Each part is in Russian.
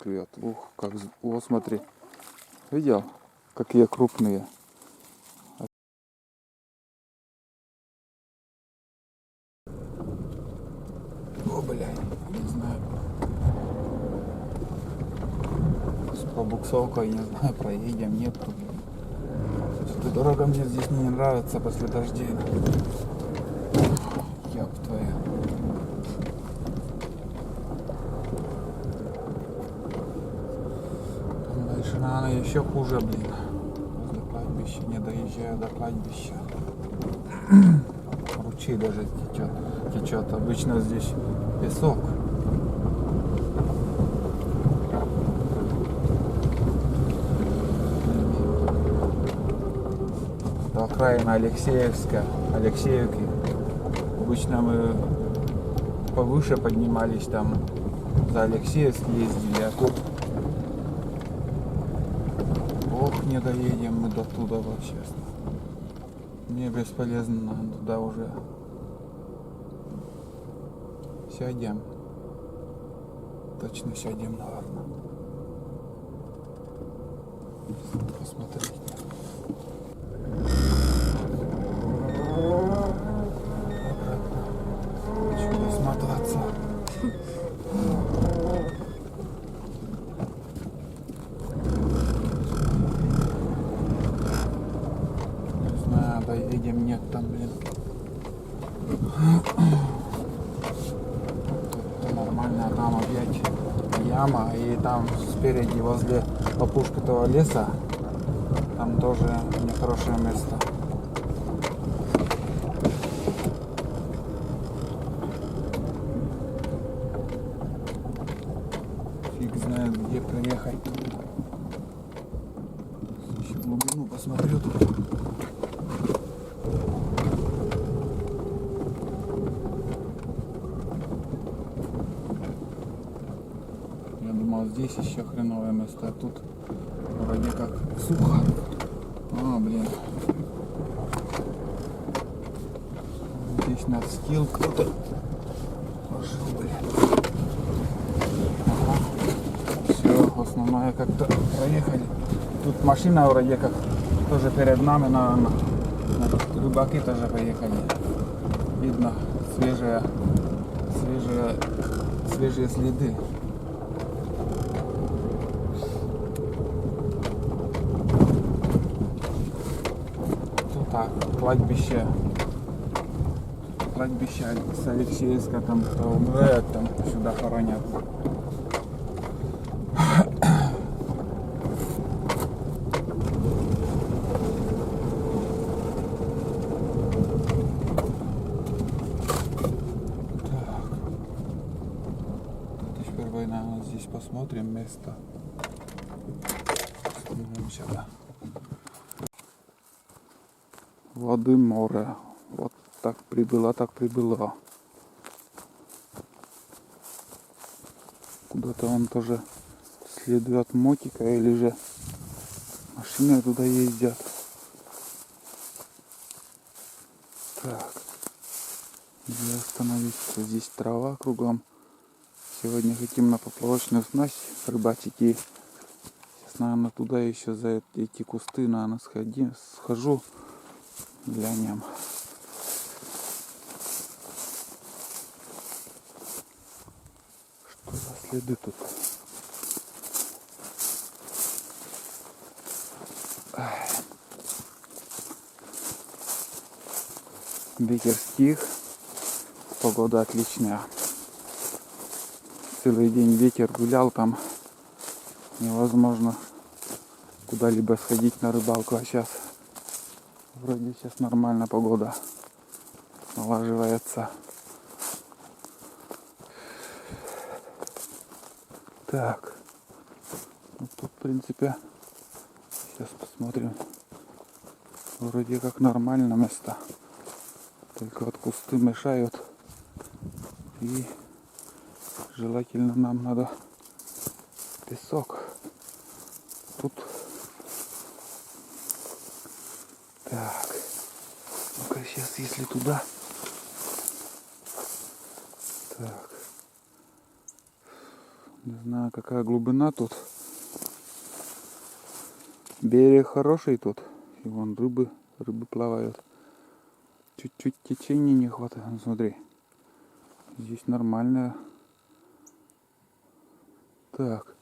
клюет. Ух, как... Вот смотри. Видел? Какие крупные. О, блядь, не знаю. С пробуксовкой, не знаю, проедем, нет. Что-то дорога мне здесь не нравится после дождей. Ёб твою. Там дальше, наверное, еще хуже, блин. Возле кладбища, не доезжаю до кладбища. Ручей даже течет. Обычно здесь песок. Это окраина Алексеевки. Обычно мы повыше поднимались, там за Алексеевск ездили, а тут ох, не доедем мы до туда вообще. Мне бесполезно туда уже. Сядем. Точно сядем, наверное. Посмотрите. Хочу досматриваться. Не знаю, доедем, нет там, блин. Тут нормально, а там опять яма, и там спереди возле опушки этого леса там тоже нехорошее место. Фиг знает, где проехать. Еще глубину посмотрю тут. Я думал, здесь еще хреновое место, а тут вроде как сухо. А, блин. Здесь надстил кто-то. Пошел, блин. Ага. Все, основное как-то проехали. Тут машина вроде как тоже перед нами, наверное. Рыбаки тоже поехали. Видно свежие следы. Так, кладбище с Алексеевска, там кто умирает, там сюда хоронят. Так, теперь, наверное, здесь посмотрим место. Снимемся, да. Воды море. Вот так прибыло. Куда-то он тоже следует от мотика, или же машины туда ездят. Так, где остановиться? Здесь трава кругом. Сегодня хотим на поплавочную снасть рыбачить, и сейчас, наверное, туда еще за эти кусты, наверное, схожу. Глянем. Что за следы тут? Ветер стих. Погода отличная. Целый день ветер гулял, там невозможно куда-либо сходить на рыбалку, а сейчас вроде сейчас нормальная погода налаживается. Так, ну, тут в принципе сейчас посмотрим. Вроде как нормально место, только вот кусты мешают, и желательно нам надо песок. Тут так, ну-ка сейчас, если туда, так, Не знаю, какая глубина тут. Берег хороший тут. И вон рыбы плавают. Чуть-чуть течения не хватает. Ну, смотри. Здесь нормально. Так.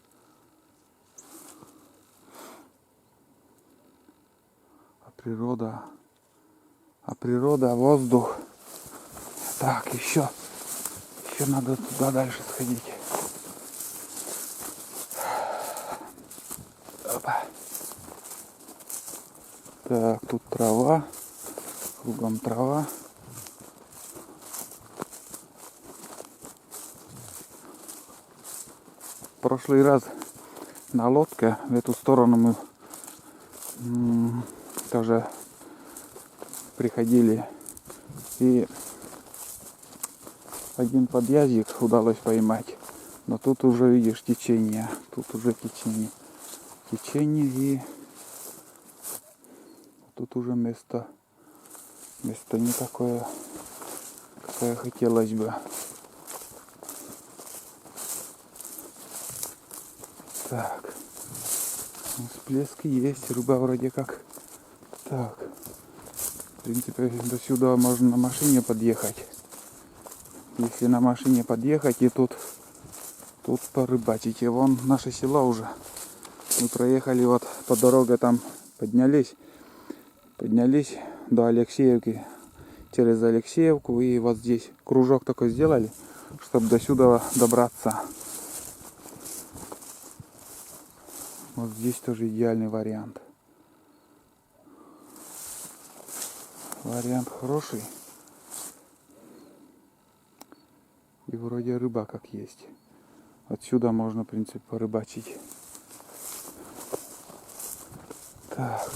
А природа, воздух. Так, еще надо туда дальше сходить. Опа. Так, тут трава, кругом трава. В прошлый раз на лодке в эту сторону мы тоже приходили, и один подъездик удалось поймать, но тут уже видишь течение, и тут уже место не такое, какое хотелось бы. Так, всплески есть, рыба вроде как. Так, в принципе, до сюда можно на машине подъехать. Если на машине подъехать и тут порыбачить. И вон наше село уже. Мы проехали вот по дороге, там поднялись до Алексеевки, через Алексеевку, и вот здесь кружок такой сделали, чтобы до сюда добраться. Вот здесь тоже идеальный вариант. Вариант хороший. И вроде рыба как есть. Отсюда можно, в принципе, порыбачить. Так.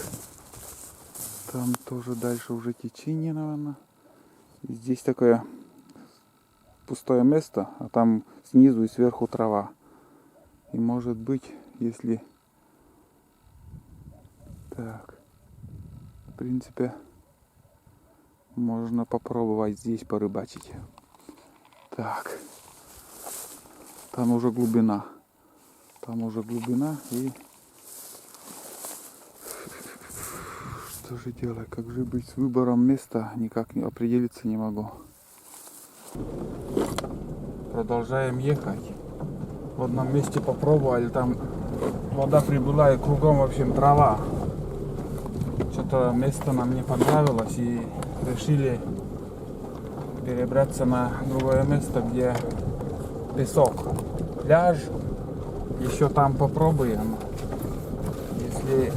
Там тоже дальше уже течение, наверное. И здесь такое пустое место, а там снизу и сверху трава. И может быть, если... Так. В принципе, можно попробовать здесь порыбачить. Так. Там уже глубина. И... Что же делать? Как же быть с выбором места? Никак не определиться не могу. Продолжаем ехать. В одном месте попробовали, там вода прибыла и кругом, в общем, трава. Что-то место нам не понравилось и решили перебраться на другое место, где песок. Пляж. Еще там попробуем. Если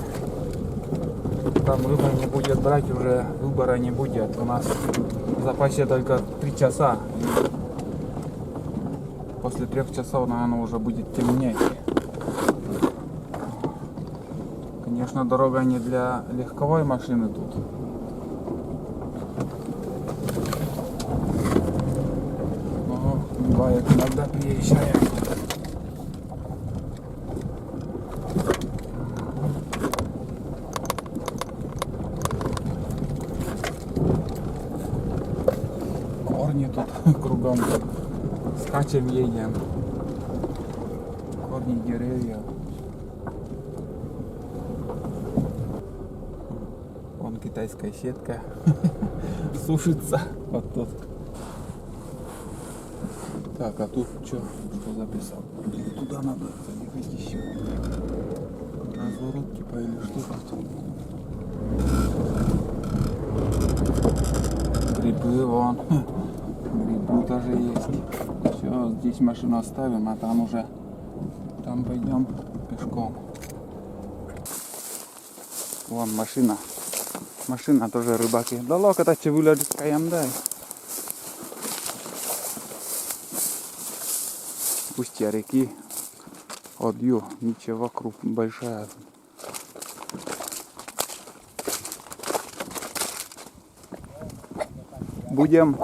там рыба не будет брать, уже выбора не будет. У нас в запасе только 3 часа. После 3 часов, наверное, уже будет темнеть. Конечно, дорога не для легковой машины тут. Но бывает, иногда приезжаем. Корни тут кругом. Скачем, едем. Корни деревьев. Вон китайская сетка сушится вот тут. Так, а тут что записал? Туда надо заехать еще. Разворот типа или что-то. Грибы вон. Грибы тоже есть. Все, здесь машину оставим, а там уже пойдем пешком. Вон машина. Машина тоже рыбаки. Да локота че вылезкаем, да. Устья реки. Одью. Ничего вокруг большая. Будем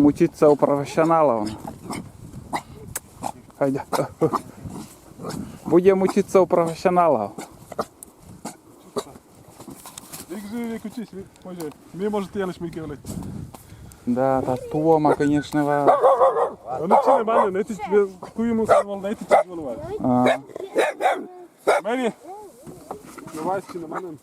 учиться у профессионалов. Будем учиться у профессионалов. Да, та туома, конечно, Onun için de ben de ne tip kuyumu sarmalı ne tip çizmalı var. А, Mary. Давай içine benim.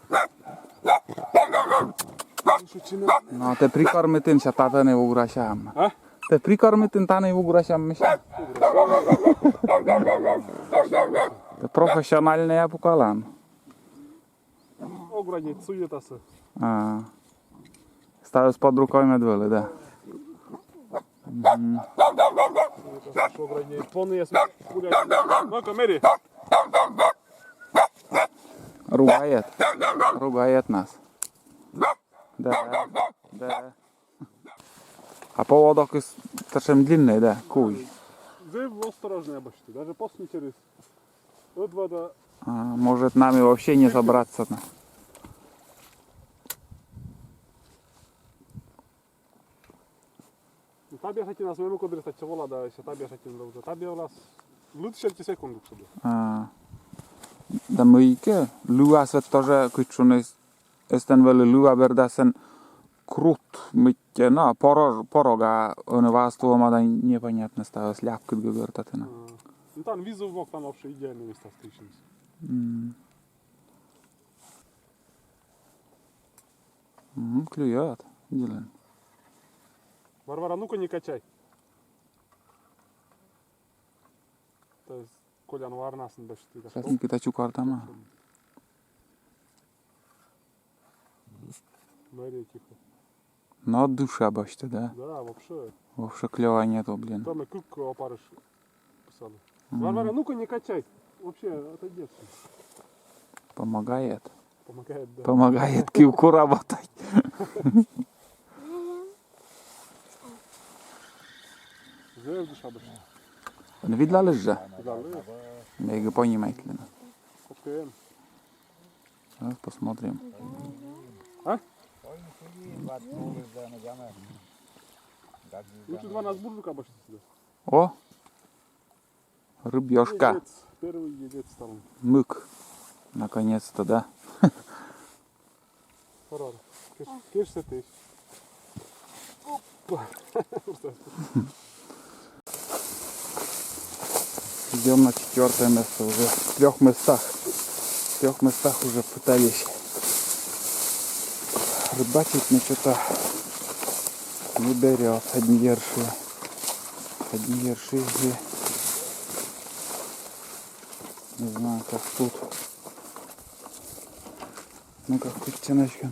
Şu içine. no te prikormitin się tatę nie ugrasiam. Ha? Te prikormitin ta nie ugrasiam myślę. Te profesjonalne ja pokalam. Ogradnie suyetası. A. Stałeś pod rukой medvely, da. Şu ogradnie pony jest gulять. Ну-ка, Mary. Ругает нас. Да, да. А поводок совсем длинный, да, куй. Зыв осторожнее обычно. Даже после через от вода. А, может нами вообще не собраться. Tabi хотим нас моему кодрестать чего да, если таби хотим долго. Таби у нас лучше секунду себе. А, да mycket. Luasvet тоже kutsunes esten väl luaverdasen крут mycket na poroga univers tuomada непонятно стало сляпкой гвертатына. Ну там визу вок там вообще идеальные места встречались. Клюет. Дилен. Варвара, ну-ка не качай. То есть Колян варнасын больше ты. Сейчас Никита чукартама. Мария тихо. Но душа бачите, да? Да, вообще. Вообще клёва нету, блин. Там и кук опарыш писали. Варвара, ну-ка не качай. Вообще отойди. Помогает. Помогает, да. Помогает кивку работать. Зэв душа больше. Он видла лежа? Да, лыж. Я его понимаю, Лена. Окей. Сейчас посмотрим. Лучше два нас буржука больше сюда. О! Рыбешка. Едец. Первый едец стал. Мык. Наконец-то, да? Варвара, кешься ты. Опа. Идем на 4-е место уже. В 3 местах. В 3 местах уже пытались рыбачить, но что-то не берет. Одни ерши и не знаю, как тут. Ну-ка, Костяночка.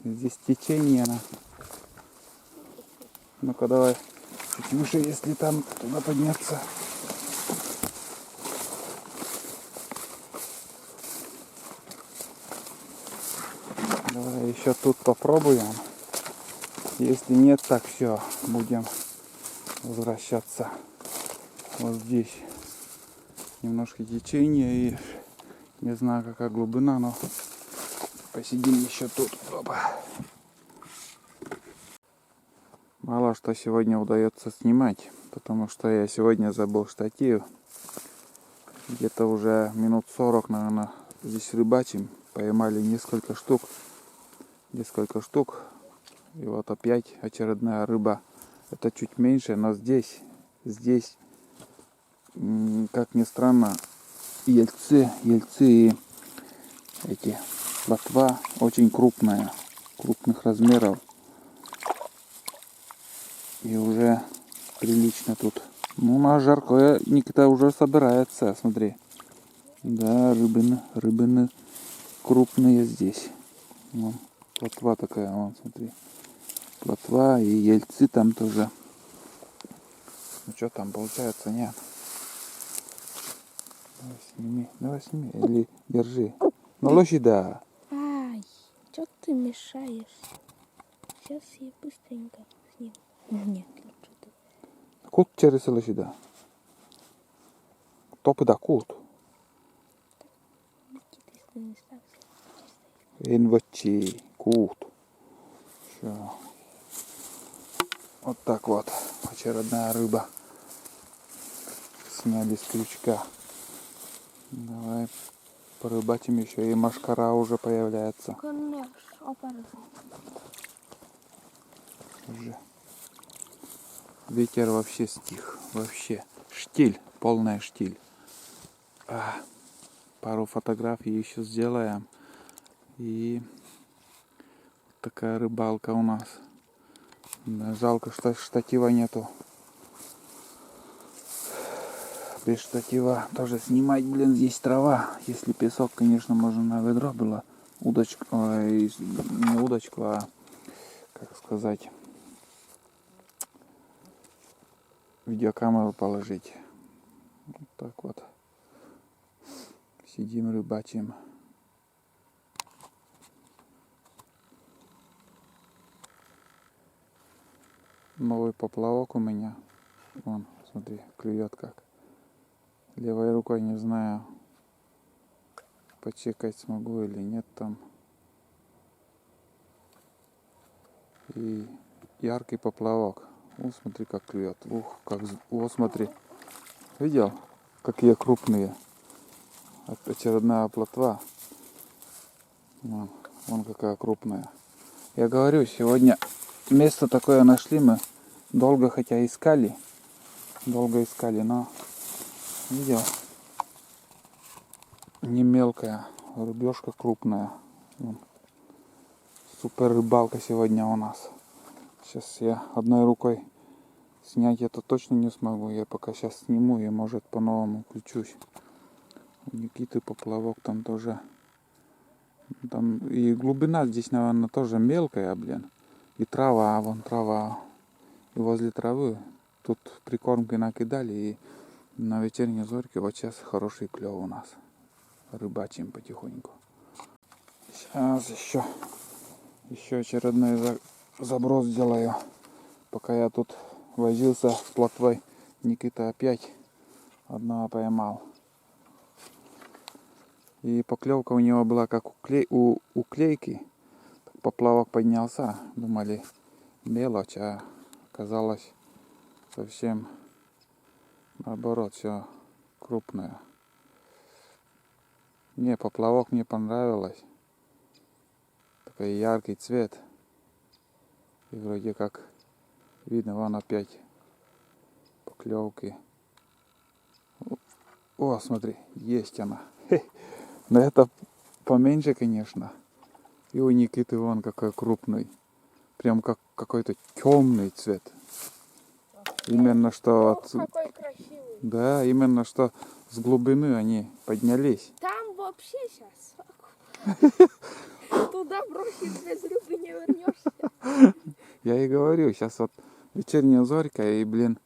Здесь течение. Ну-ка, давай. Чуть выше, если там туда подняться. Давай еще тут попробуем. Если нет, так все, будем возвращаться вот здесь. Немножко течения и не знаю какая глубина, но посидим еще тут. Опа. Мало что сегодня удается снимать, потому что я сегодня забыл штатив. Где-то уже минут 40, наверное, здесь рыбачим. Поймали несколько штук. И вот опять очередная рыба. Это чуть меньше, но здесь, как ни странно, ельцы и эти плотва очень крупная, крупных размеров. И уже прилично тут. Ну, на жаркое Никита уже собирается, смотри. Да, рыбины крупные здесь. Вон, плотва такая, вон, смотри. Плотва и ельцы там тоже. Ну что там получается, нет? Давай сними, или держи. Ну ложи, да. Ай, что ты мешаешь? Сейчас я быстренько сниму. Нет, лучше ты. Кут через ложи, да. Топы да кут. Инвочи, кут. Все. Вот так вот. Очередная рыба. Сняли с крючка. Давай порыбачим еще. И машкара уже появляется. Уже. Ветер вообще стих. Вообще. Штиль. Полная штиль. Пару фотографий еще сделаем. И такая рыбалка у нас. Да, жалко, что штатива нету. Без штатива тоже снимать, блин, здесь трава. Если песок, конечно, можно на ведро было. Удочку, не удочку, а, как сказать, видеокамеру положить. Вот так вот. Сидим, рыбачим. Новый поплавок у меня. Вон, смотри, клюет как. Левой рукой не знаю, почекать смогу или нет там. И яркий поплавок. Вот смотри, как клюет. Ух, как... Вот смотри. Видел, какие крупные. Очередная плотва. Вон какая крупная. Я говорю, сегодня место такое нашли мы. Долго хотя искали. Но видел. Не мелкая. Рыбешка крупная. Супер рыбалка сегодня у нас. Сейчас я одной рукой снять это точно не смогу. Я пока сейчас сниму и может по-новому включусь. У Никиты поплавок там тоже. Там и глубина здесь, наверное, тоже мелкая, блин. И трава, вон трава. И возле травы тут прикормки накидали. И на вечерней зорьке вот сейчас хороший клев у нас. Рыбачим потихоньку. Сейчас еще очередной заброс сделаю. Пока я тут возился с плотвой, Никита опять одного поймал. И поклевка у него была как у клейки. Поплавок поднялся. Думали мелочь, а оказалось совсем наоборот, все крупное. Не, поплавок мне понравилось. Такой яркий цвет. И вроде как видно, вон опять поклевки. О, смотри, есть она. Но это поменьше, конечно. И у Никиты вон какой крупный. Прям как какой-то темный цвет. Именно что от... Какой красивый. Да, именно что с глубины они поднялись. Там вообще сейчас. Туда бросить без рыбы не вернешься. Я и говорю, сейчас вот вечерняя зорька, и, блин,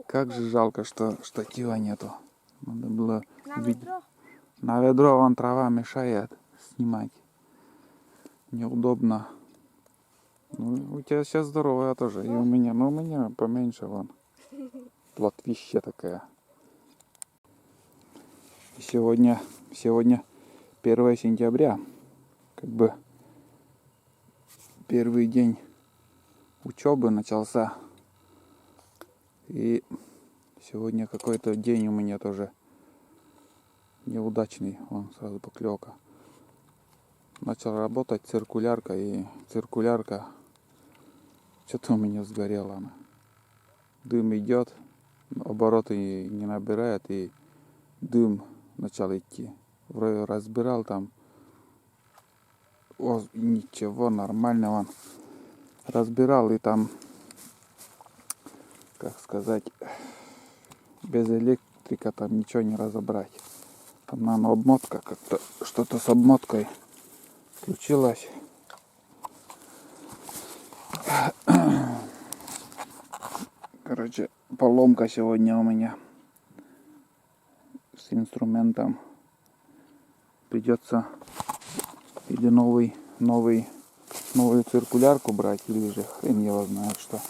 как же жалко, что штатива нету. Надо было... На ведро? На ведро вон трава мешает снимать. Неудобно. Ну, у тебя сейчас здоровая тоже. И у меня, но у меня поменьше вон. Плотвище такая. И сегодня 1 сентября. Как бы первый день учебы начался. И сегодня какой-то день у меня тоже неудачный. Вон сразу поклевка. Начал работать циркулярка, и циркулярка что-то у меня сгорела она. Дым идет, обороты не набирает, и дым начал идти. Вроде разбирал там. О, ничего, нормально он. Разбирал, и там, как сказать, без электрика там ничего не разобрать. Там, наверное, обмотка как-то, что-то с обмоткой случилось. Короче, поломка сегодня у меня с инструментом. Придется или новую циркулярку брать, или же хрен его знает что.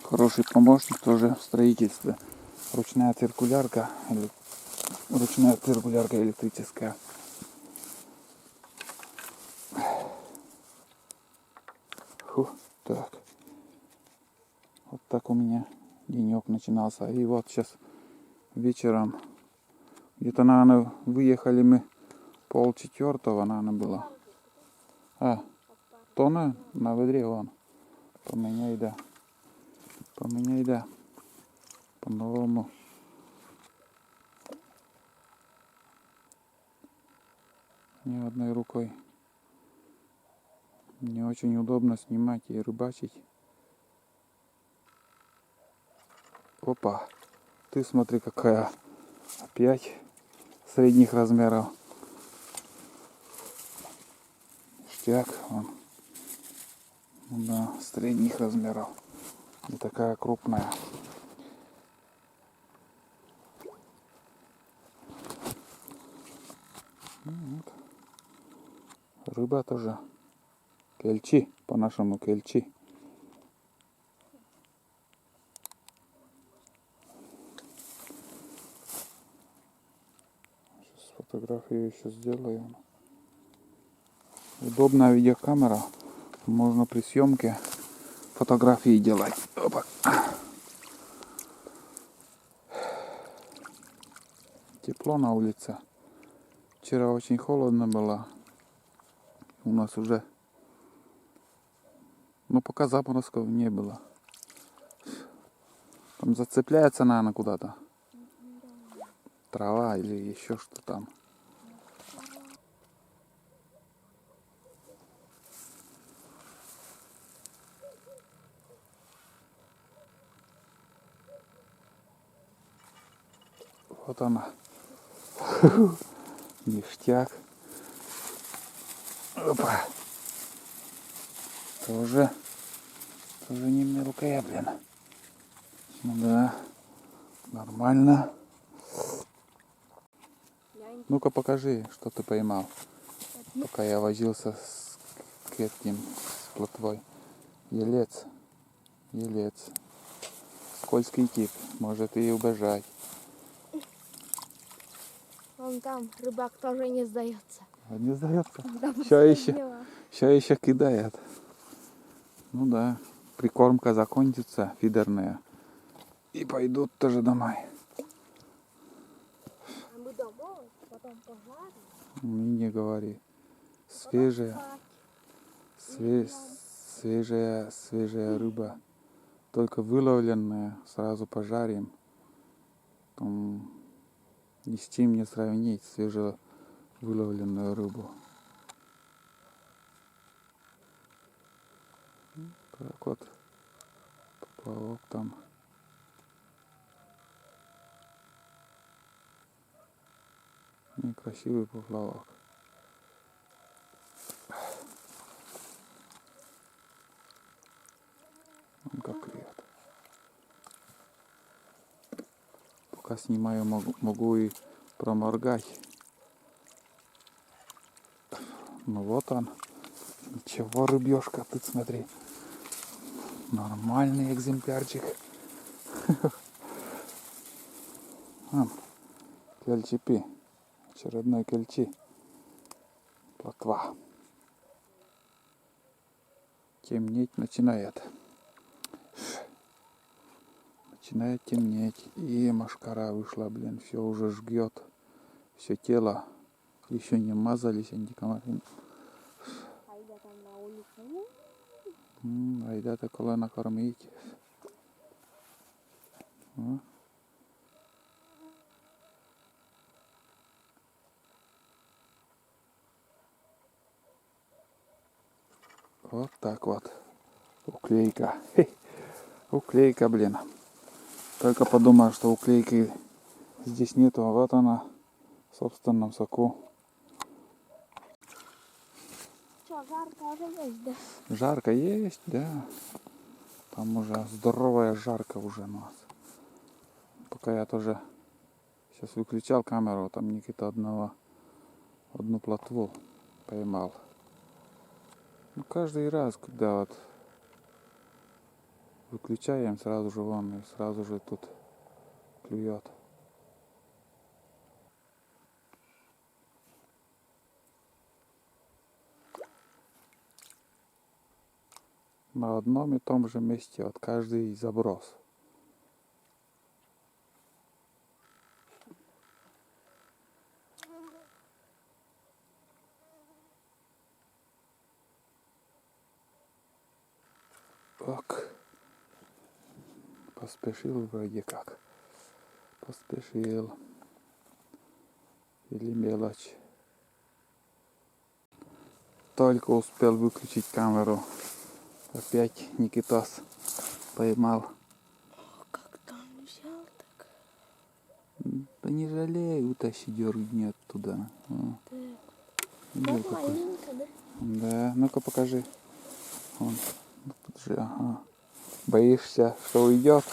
Хороший помощник тоже в строительстве. Ручная циркулярка электрическая. Так. Вот так у меня денек начинался. И вот сейчас вечером, где-то, наверное, выехали мы 3:30, наверное, было. То на ведре вон. Поменяй, да. Поменяй, да. По-новому. Ни одной рукой. Не очень удобно снимать и рыбачить. Опа. Ты смотри, какая. Опять средних размеров. Ништяк. Вон. Да, средних размеров. Не такая крупная. Вот. Рыба тоже. Кельчи. По-нашему кельчи. Сейчас фотографию еще сделаю. Удобная видеокамера. Можно при съемке фотографии делать. Опа. Тепло на улице. Вчера очень холодно было. У нас уже, пока заморозков не было. Там зацепляется, наверное, куда-то. Трава или еще что там. Вот она. Ништяк. Опа. Тоже не мелкая, блин. Ну да. Нормально. Ну-ка покажи, что ты поймал. Пока я возился с этим, с плотвой. Елец. Елец. Скользкий тип. Может и убежать. Он там, рыбак тоже не сдается. Не сдается. Там Сейчас еще кидает. Ну да. Прикормка закончится, фидерная. И пойдут тоже домой. А мы домой, потом пожарим. Не говори. Свежая рыба. Только выловленная. Сразу пожарим. Там ни с чем не сравнить свежевыловленную рыбу. Так вот. Поплавок там. Некрасивый поплавок. Он как клюет. Пока снимаю, могу и проморгать. Ну вот он. Ничего, рыбешка, ты смотри. Нормальный экземплярчик. Кельчипи. Очередной кельчи. Плотва. Темнеть начинает. Начинает темнеть. И мошкара вышла, блин. Все уже жгет. Все тело. Еще не мазались антикомары. Айда там на улицу. Айдата колено кормить. О. Вот так вот. Уклейка. Уклейка, блин. Только подумал, что уклейки здесь нету, а вот она в собственном соку. Что, жарко уже есть, да? Жарко есть, да. Там уже здоровая жарко уже у нас. Пока я тоже сейчас выключал камеру, там Никита одну плотву поймал. Ну, каждый раз, когда вот выключаем, сразу же вон, и сразу же тут клюет. На одном и том же месте, вот каждый заброс. Ок. Поспешил вроде как. Поспешил. Или мелочь. Только успел выключить камеру. Опять Никитос поймал. Как там взял так? Да не жалей, утащи, дергни оттуда. О, Так. видел Как какой? маленько, да? Да, ну-ка покажи. Вон, тут же, ага. Боишься, что уйдет?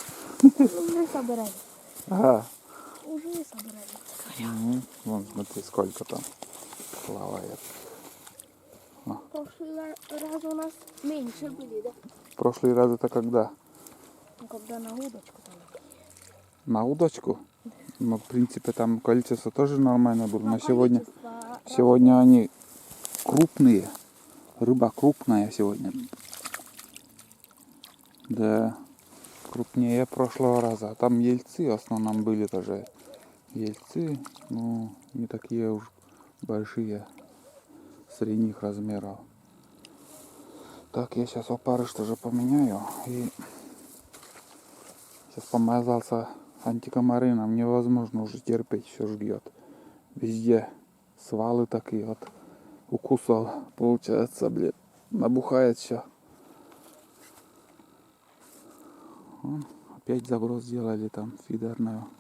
Уже собрались. Ага. Уже собрались. Угу. Вон, смотри, сколько там плавает. В прошлый раз у нас меньше были, да? В прошлый раз это когда? Ну, когда на удочку там. На удочку? Ну, в принципе, там количество тоже нормально было. Но сегодня, Количество сегодня они крупные. Рыба крупная сегодня. Да, крупнее прошлого раза. А там ельцы в основном были тоже. Ельцы, ну, не такие уж большие, средних размеров. Так, я сейчас опарыш тоже поменяю. И сейчас помазался антикомарином. Невозможно уже терпеть, все жгет. Везде свалы такие вот. Укусов получается, блин. Набухает все. Опять заброс сделали там фидером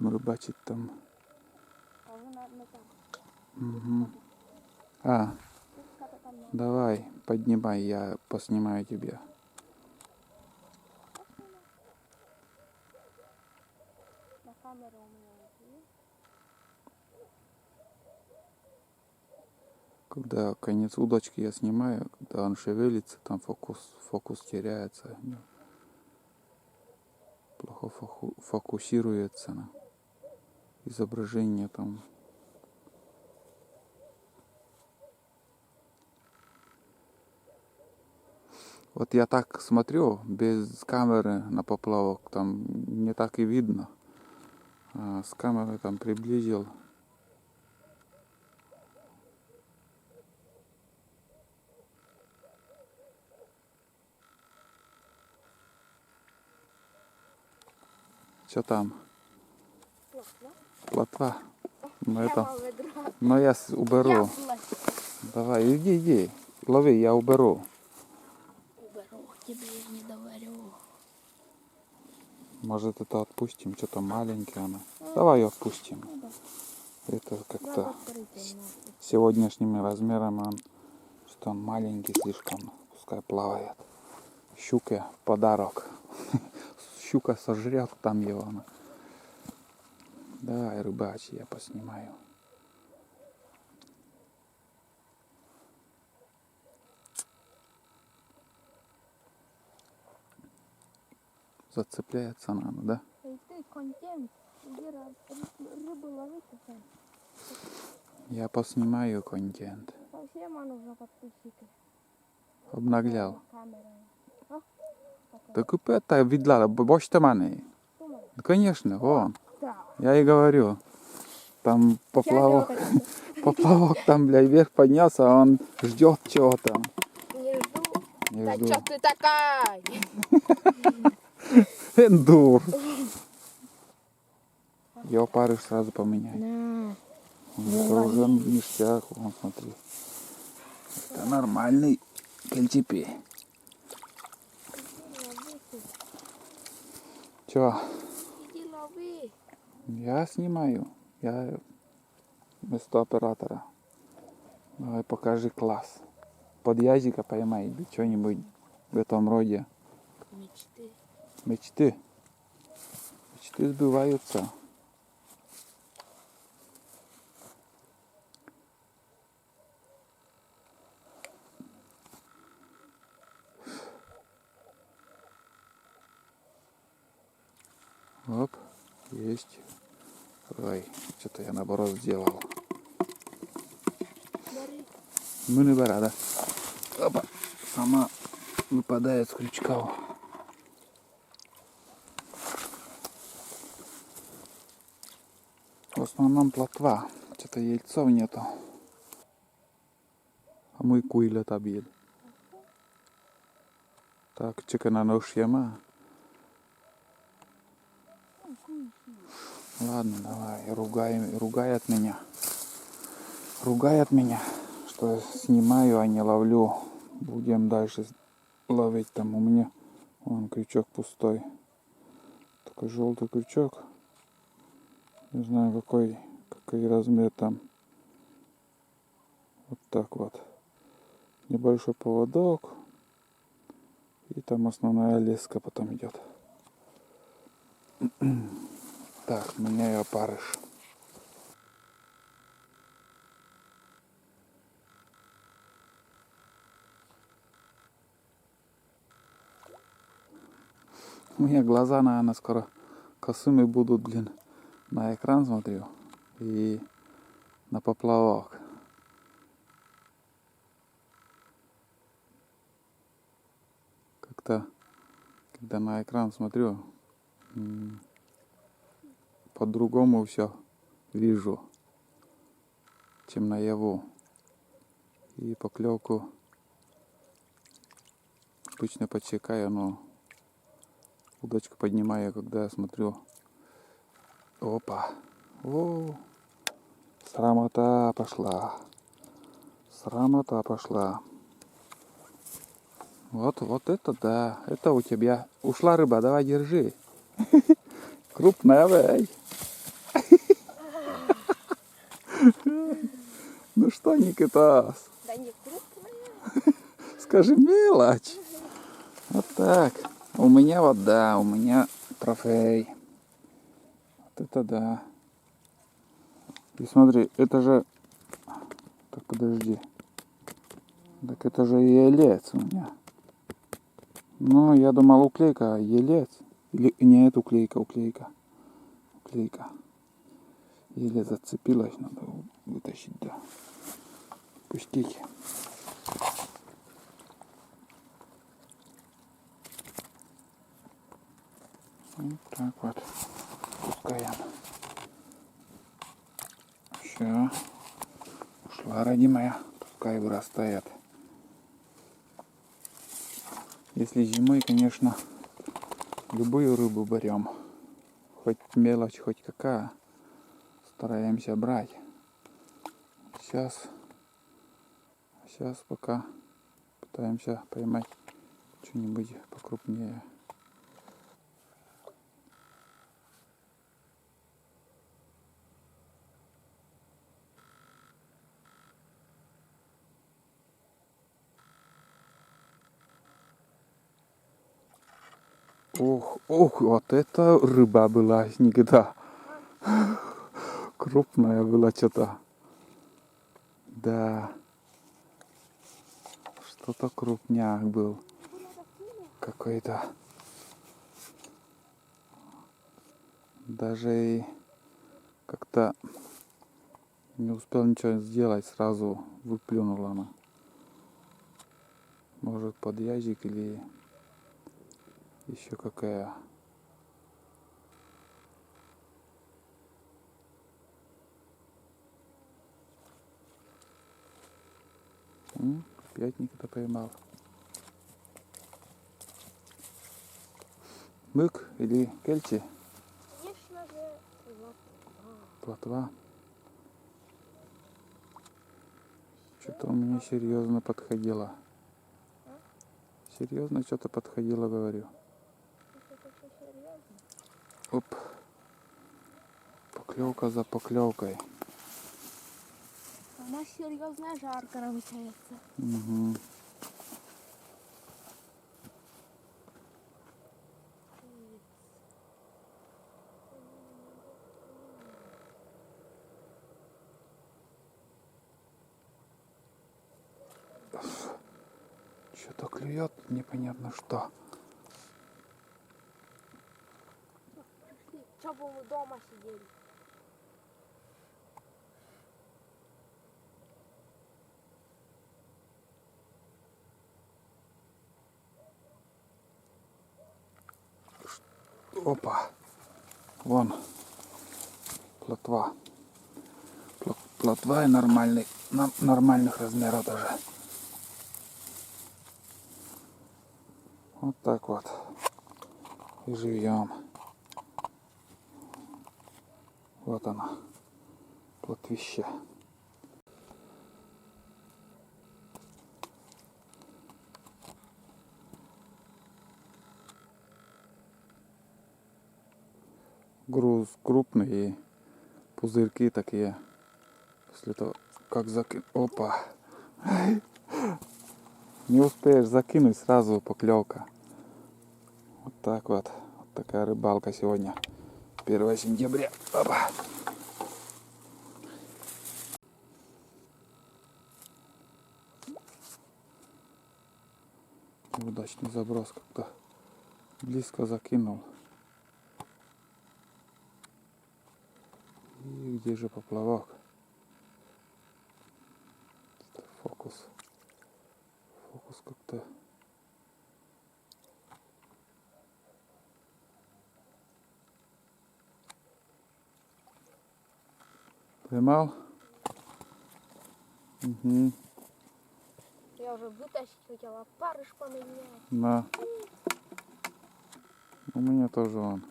рыбачить там. Угу. А, давай, поднимай, я поснимаю тебе. На камеру у меня есть. Когда конец удочки я снимаю, когда он шевелится, там фокус теряется. Плохо фокусируется на изображение там. Вот я так смотрю, без камеры на поплавок, там не так и видно. А с камеры там приблизил. Что там? Плотва. Ну это. Но я уберу. Давай, иди. Лови, я уберу. Уберу, тебе я не говорю. Может это отпустим, что-то маленькое она. Давай ее отпустим. Это как-то Надо открыть немного. сегодняшними размерами он, что он маленький слишком, пускай плавает. Щуке подарок. Щука сожрет там его. Давай, рыбачь, я поснимаю. Зацепляется она, да? Эй, ты контент. Иди рыбу лови совсем. Я поснимаю контент. Совсем нужно подписчики. Обнаглял. Камерой. Так это видла, бочта маны. Ну, конечно, вон. Да. Я и говорю. Там поплавок там, бля, вверх поднялся, а он ждет чего-то. Не жду. Не Да жду. чё ты такая? Эндур. Я опарыш сразу поменяй. На. Это уже ништяк, вон, смотри. Это нормальный кальчипи. Чё? Иди лови. Я снимаю. Я вместо оператора. Давай покажи класс. Под языка поймай или что-нибудь в этом роде. Мечты. Мечты. Мечты сбываются. Оп, есть. Ой, что-то я наоборот сделал. Бери. Ну не бара, да? Опа, сама выпадает с крючков. В основном плотва. Что-то яйцов нету. А мы куйлят объели. Так, чекана ношьяма. Ладно, давай, ругай от меня. Ругай от меня, что снимаю, а не ловлю. Будем дальше ловить там у меня. Вон крючок пустой. Такой желтый крючок. Не знаю какой размер там. Вот так вот. Небольшой поводок. И там основная леска потом идет. Так, меняю опарыш. У меня глаза, наверное, скоро косыми будут, блин. На экран смотрю и на поплавок. Как-то, когда на экран смотрю, по-другому все вижу, чем наяву. И поклевку обычно подсекаю, но удочку поднимаю, когда я смотрю. Опа! О, срамота пошла. Срамота пошла. Вот это да. Это у тебя ушла рыба, давай держи. Крупная, эй. Ну что, Никитос? Да не крупная. Скажи мелочь. Вот так. У меня вот да, у меня трофей. Вот это да. И смотри, это же... Так, подожди. Так это же елец у меня. Ну, я думал уклейка, а елец. Или нет, уклейка. Еле зацепилась, надо вытащить, да. Пустить. Вот так вот. Пускаем. Все. Ушла, родимая. Пускай вырастает. Если зимой, конечно, любую рыбу берем. Хоть мелочь, хоть какая. Стараемся брать. Сейчас пока пытаемся поймать что-нибудь покрупнее. Ох, вот это рыба была никогда. Крупная была что-то. Да. Что-то крупняк был. Какой-то. Даже и как-то не успел ничего сделать, сразу выплюнула она. Может, под язык или еще какая. Опять никто поймал. Мык или кельти? Конечно же, Плотва. Что-то у меня серьезно подходило. Серьезно что-то подходило, говорю. Оп. Поклевка за поклевкой. у нас серьезная жарка намечается. Угу. Что-то клюет, непонятно что. Что бы мы дома сидели? Опа. Вон. Плотва. Плотва и нормальных размеров даже. Вот так вот и живем. Вот она, плотвище. Груз крупный и пузырьки такие. После того, как Опа! Не успеешь закинуть, сразу поклевка. Вот так вот. Вот такая рыбалка сегодня. 1 сентября. Опа! Удачный заброс, как-то близко закинул. И где же поплавок? Фокус. Фокус как-то. Поймал? Угу. Я уже вытащить хотела, опарыш поменять. Да. У меня тоже он.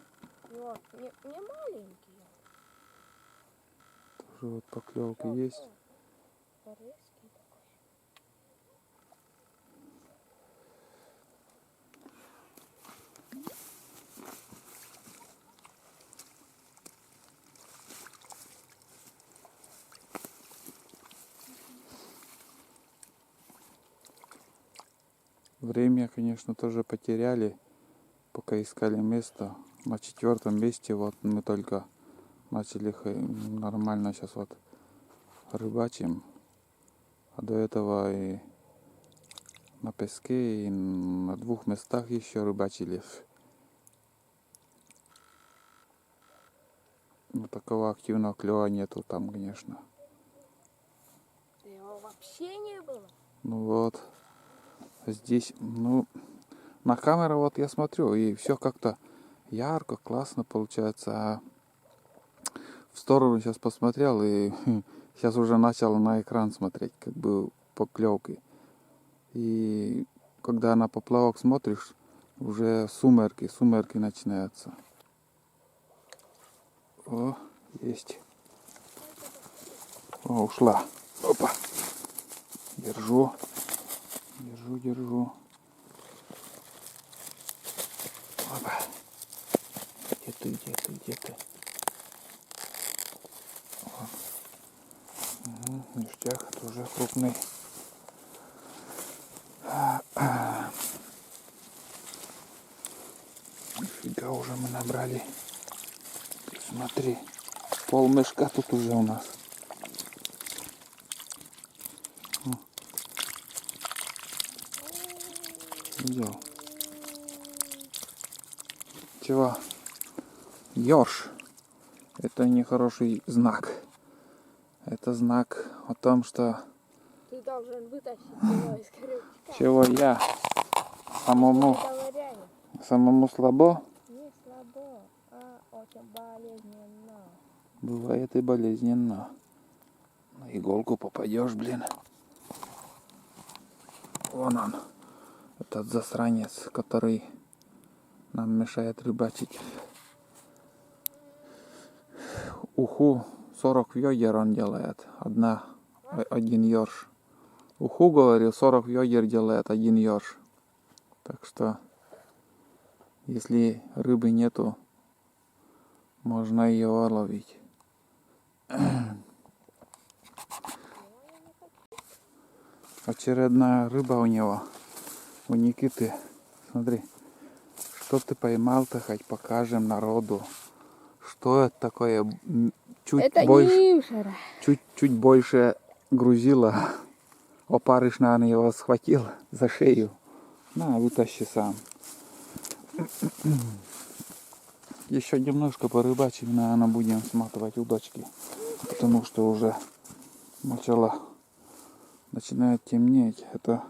Вот, не маленький. Тоже вот поклевки есть. Резкий такой. Время, конечно, тоже потеряли, пока искали место. На 4-м месте вот мы только начали нормально сейчас вот рыбачим. А до этого и на песке, и на 2 местах еще рыбачили. Но такого активного клёва нету там, конечно. Его вообще не было. Ну вот, здесь, ну, на камеру вот я смотрю, и все как-то ярко, классно получается. А в сторону сейчас посмотрел, и сейчас уже начал на экран смотреть, как бы поклевки. И когда на поплавок смотришь, уже сумерки начинаются. О, есть. О, ушла. Опа. Держу. Опа. Где ты? Угу, ништяк, тоже крупный. Нифига уже мы набрали. Смотри, полмешка тут уже у нас. Видел? Чего? Ёрш. Это нехороший знак. Это знак о том, что... Ты должен вытащить его из крючка. Чего я? Самому слабо? Не слабо, а очень болезненно. Бывает и болезненно. На иголку попадешь, блин. Вон он. Этот засранец, который нам мешает рыбачить. Уху 40 вёдер он делает. Один ёрш. Уху, говорил, 40 вёдер делает один ёрш. Так что, если рыбы нету, можно ее ловить. Очередная рыба у него. У Никиты. Смотри. Что ты поймал-то, хоть покажем народу. Что это такое? Чуть больше грузила. Опарыш, наверное, его схватил за шею. На, вытащи сам. Еще немножко порыбачим, наверное, будем сматывать удочки. Потому что уже начинает темнеть. Это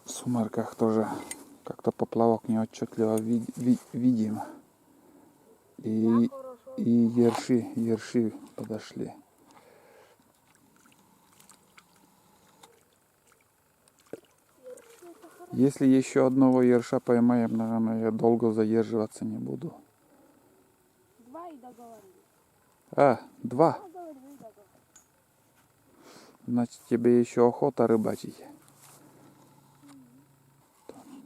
в сумерках тоже как-то поплавок неотчетливо видим. И ерши подошли. Если еще одного ерша поймаем, наверное, я долго задерживаться не буду. 2 и договорились. А, 2. Договорились, договорились. Значит, тебе еще охота рыбачить.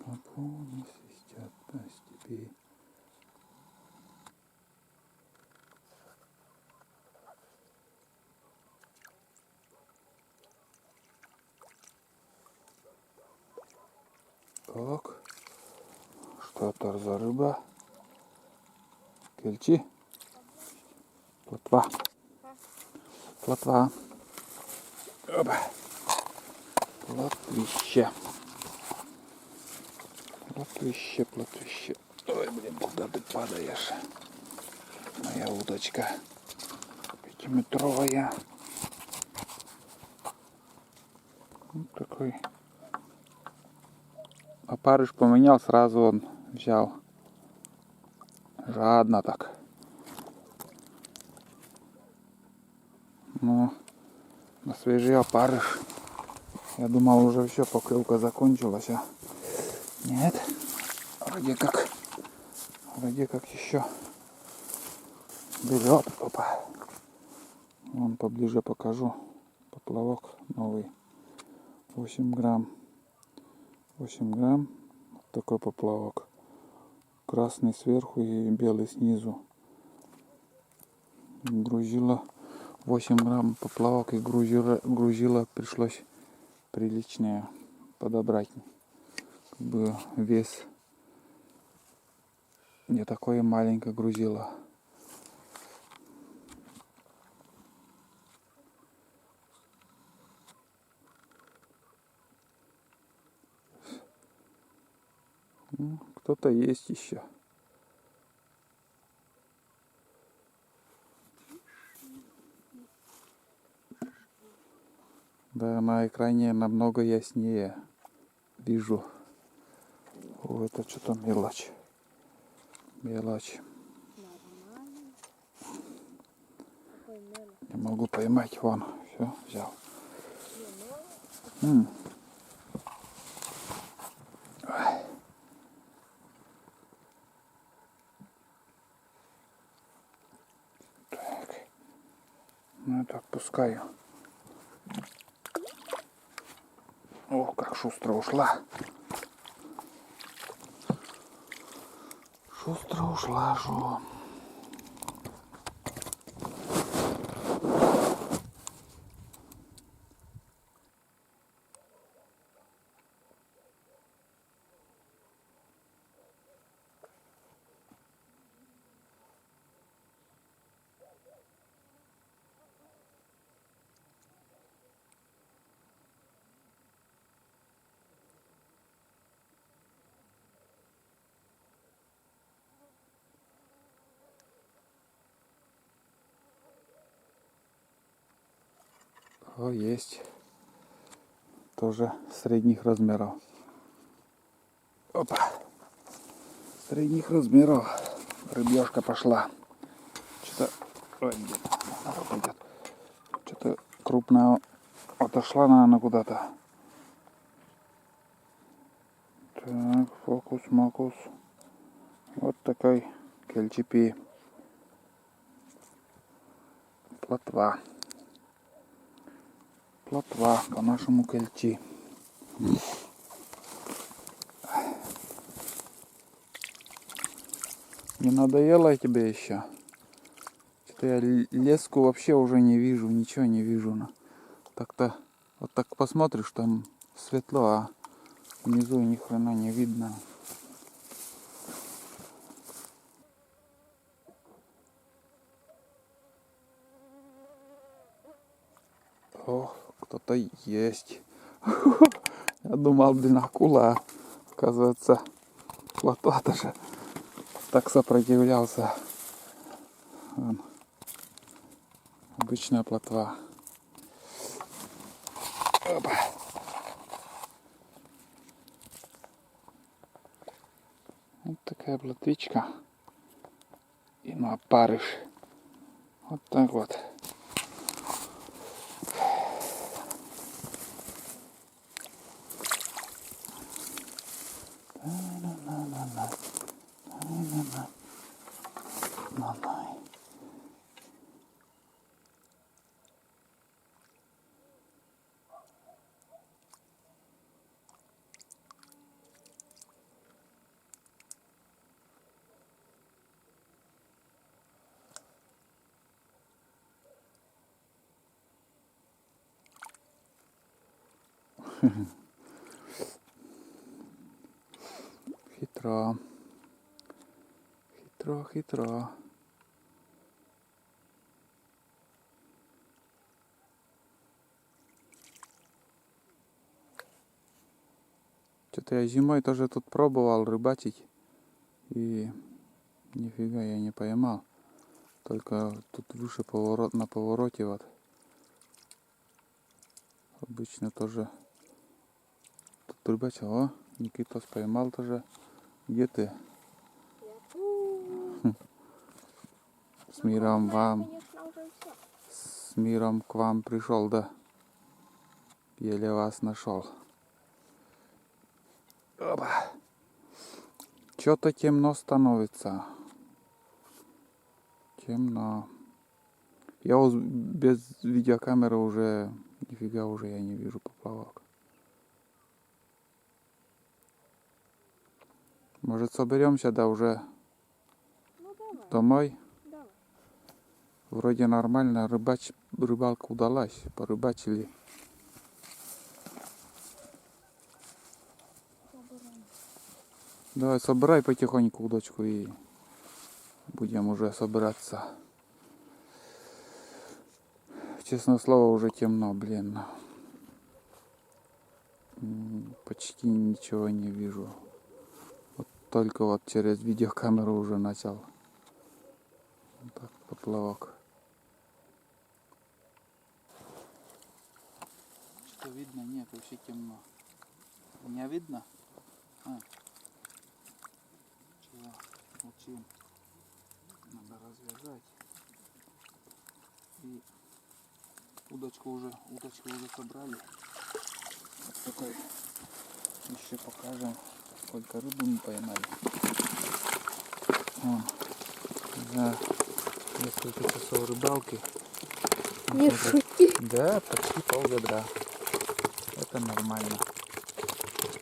Попуни свистят по степи. Так, что это за рыба? Кельчи? Плотва. Плотва. Опа. Плотвище. Плотвище, плотвище. Ой, блин, куда ты падаешь? Моя удочка. 5-метровая. Вот такой. Опарыш поменял, сразу он взял. Жадно так. Ну, на свежий опарыш. Я думал, уже все, поклевка закончилась, а нет. Вроде как еще берет. Опа. Вон поближе покажу. Поплавок новый. 8 грамм. 8 грамм. Вот такой поплавок. Красный сверху и белый снизу. Грузила 8 грамм поплавок и грузила пришлось приличное подобрать. Как бы вес не такое маленькое грузило. Ну, кто-то есть еще. Да, на экране намного яснее вижу. О, это что-то мелочь. Мелочь. Не могу поймать. Вон. Все, взял. Ой. Так. Ну, это отпускаю. Ох, как шустро ушла. Шустро ушла, жо. О, есть. Тоже средних размеров. Опа. Средних размеров. Рыбешка пошла. Что-то... Ой, народ идет. Что-то крупная отошла, наверное, куда-то. Так, фокус-макус. Вот такой кельчипи. Плотва. Плотва, по-нашему кельчи. Не надоело тебе еще? Что-то я леску вообще уже не вижу, ничего не вижу. Так-то, вот так посмотришь, там светло, а внизу ни хрена не видно. О, кто-то есть. Я думал, блин, акула. Оказывается, плотва даже так сопротивлялся. Вон. Обычная плотва. Опа. Вот такая плотвичка. И на опарыш. Вот так вот. Хитро. Хитро. Что-то я зимой тоже тут пробовал рыбачить. И нифига я не поймал. Только тут выше на повороте вот. Обычно тоже тут рыбачил. О, Никитос поймал тоже. Где ты? С миром вам. С миром к вам пришел, да. Еле вас нашел. Опа. Что-то темно становится. Темно. Я без видеокамеры уже нифига уже я не вижу поплавок. Может соберемся, да, уже домой? Давай. Вроде нормально, рыбалка удалась, порыбачили. Давай, собирай потихоньку удочку и будем уже собираться. Честное слово, уже темно, блин. Почти ничего не вижу. Вот только вот через видеокамеру уже начал. Вот так, поплавок. Что видно? Нет, вообще темно. Меня видно? Чего? Молчим. Надо развязать. И удочку уже собрали. Вот такой еще покажем, сколько рыбы мы поймали. За несколько часов рыбалки. Не шути. Да, почти полведра. Это нормально.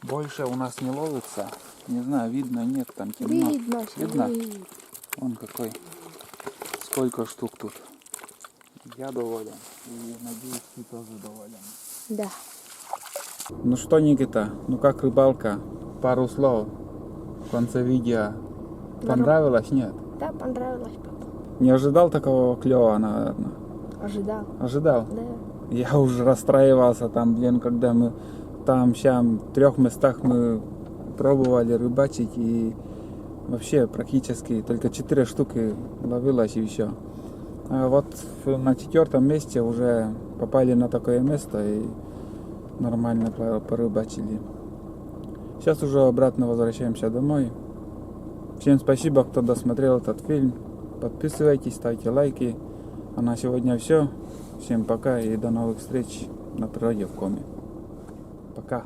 Больше у нас не ловится. Не знаю, видно, нет, там темно. Видно. Вон какой. Сколько штук тут. Я доволен. И надеюсь, ты тоже доволен. Да. Ну что, Никита, ну как рыбалка? Пару слов в конце видео. Понравилось? Нет? Да, понравилось, папа. Не ожидал такого клёва, наверное? Ожидал. Ожидал? Да. Я уже расстраивался там, блин, когда мы там, сям, в 3 местах мы пробовали рыбачить и вообще практически только 4 штуки ловилось и все. А вот на 4-м месте уже попали на такое место и нормально порыбачили. Сейчас уже обратно возвращаемся домой. Всем спасибо, кто досмотрел этот фильм. Подписывайтесь, ставьте лайки. А на сегодня все. Всем пока и до новых встреч на природе в Коми. Пока.